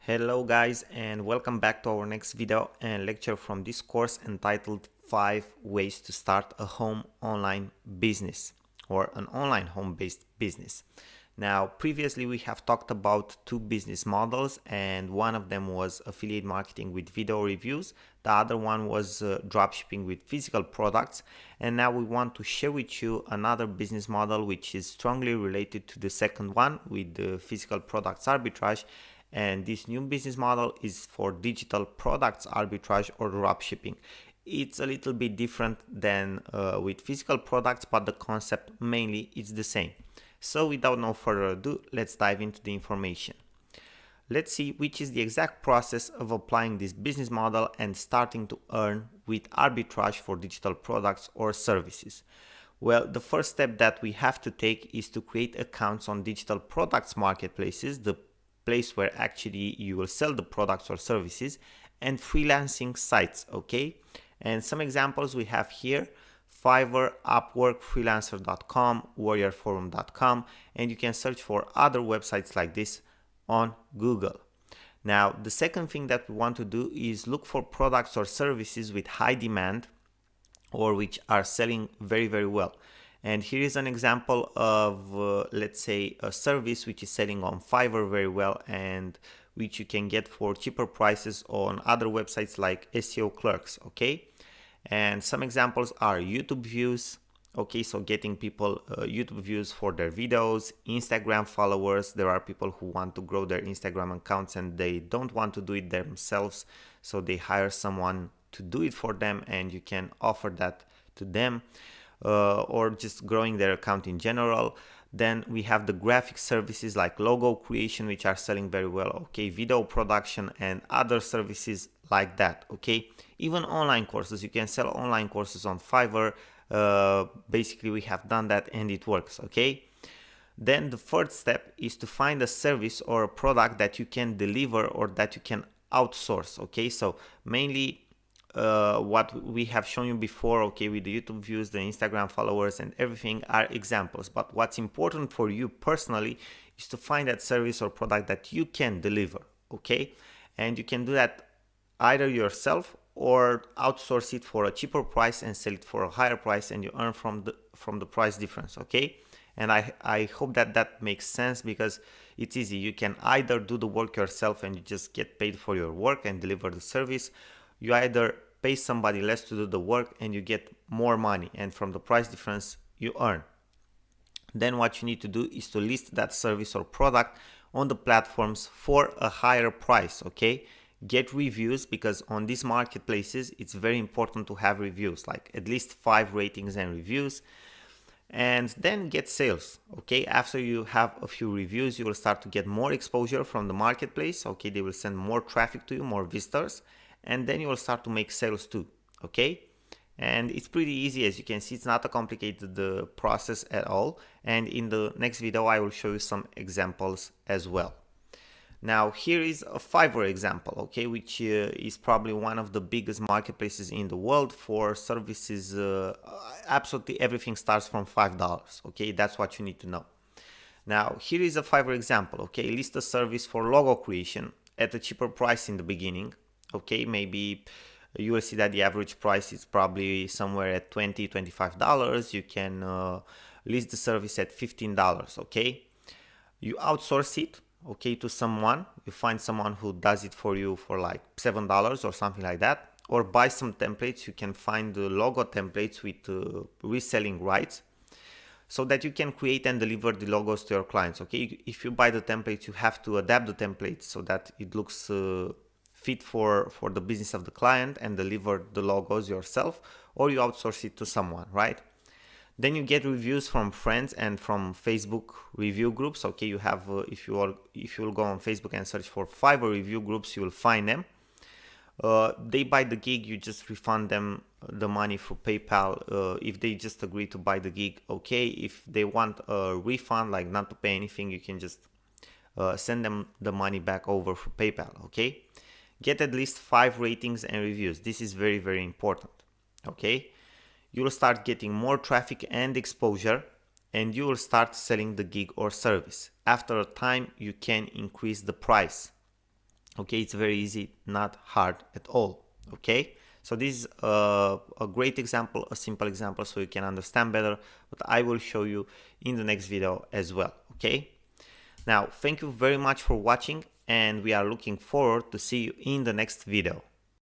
Hello guys, and welcome back to our next video and lecture from this course entitled 5 ways to start a home online business or an online home based business. Now previously we have talked about two business models, and one of them was affiliate marketing with video reviews. The other one was dropshipping with physical products, and now we want to share with you another business model which is strongly related to the second one with the physical products arbitrage. And this new business model is for digital products arbitrage or dropshipping. It's a little bit different than with physical products, but the concept mainly is the same. So without no further ado, let's dive into the information. Let's see which is the exact process of applying this business model and starting to earn with arbitrage for digital products or services. Well, the first step that we have to take is to create accounts on digital products marketplaces, the place where actually you will sell the products or services, and freelancing sites. Okay, and some examples we have here: Fiverr, Upwork, freelancer.com, warriorforum.com, and you can search for other websites like this on Google. Now the second thing that we want to do is look for products or services with high demand or which are selling very well. And here is an example of, let's say, a service which is selling on Fiverr very well and which you can get for cheaper prices on other websites like SEO Clerks, okay? And some examples are YouTube views, okay, so getting people YouTube views for their videos, Instagram followers. There are people who want to grow their Instagram accounts and they don't want to do it themselves, so they hire someone to do it for them, and you can offer that to them. Or just growing their account in general. Then we have the graphic services like logo creation, which are selling very well, okay, video production and other services like that, okay. Even online courses, you can sell online courses on Fiverr. Basically we have done that and it works, okay. Then the third step is to find a service or a product that you can deliver or that you can outsource, okay. So mainly what we have shown you before, okay, with the YouTube views, the Instagram followers and everything are examples, but what's important for you personally is to find that service or product that you can deliver, okay. And you can do that either yourself or outsource it for a cheaper price and sell it for a higher price, and you earn from the price difference, okay. And I hope that makes sense, because it's easy. You can either do the work yourself and you just get paid for your work and deliver the service. You either pay somebody less to do the work and you get more money, and from the price difference you earn. Then what you need to do is to list that service or product on the platforms for a higher price, okay. Get reviews, because on these marketplaces it's very important to have reviews, like at least 5 ratings and reviews. And then get sales, okay. After you have a few reviews, you will start to get more exposure from the marketplace, okay. They will send more traffic to you, more visitors, and then you will start to make sales too, okay. And it's pretty easy. As you can see, it's not a complicated process at all, and in the next video I will show you some examples as well. Now here is a Fiverr example, okay, which is probably one of the biggest marketplaces in the world for services. Absolutely everything starts from $5, okay. That's what you need to know. Now here is a Fiverr example, okay. List a service for logo creation at a cheaper price in the beginning, okay. Maybe you will see that the average price is probably somewhere at $20-25. You can list the service at $15, okay. You outsource it, okay, to someone. You find someone who does it for you for like $7 or something like that, or buy some templates. You can find the logo templates with reselling rights, so that you can create and deliver the logos to your clients, okay. If you buy the templates, you have to adapt the templates so that it looks fit for the business of the client, and deliver the logos yourself, or you outsource it to someone, right? Then you get reviews from friends and from Facebook review groups, okay. You have if you will go on Facebook and search for Fiverr review groups, you will find them. They buy the gig, you just refund them the money through PayPal. If they just agree to buy the gig, okay. If they want a refund, like not to pay anything, you can just send them the money back over through PayPal, okay. Get at least 5 ratings and reviews. This is very important, okay. You will start getting more traffic and exposure, and you will start selling the gig or service. After a time, you can increase the price, Okay, it's very easy, not hard at all. Okay, so this is a great example, a simple example, so you can understand better, but I will show you in the next video as well. Okay, now thank you very much for watching, and we are looking forward to see you in the next video.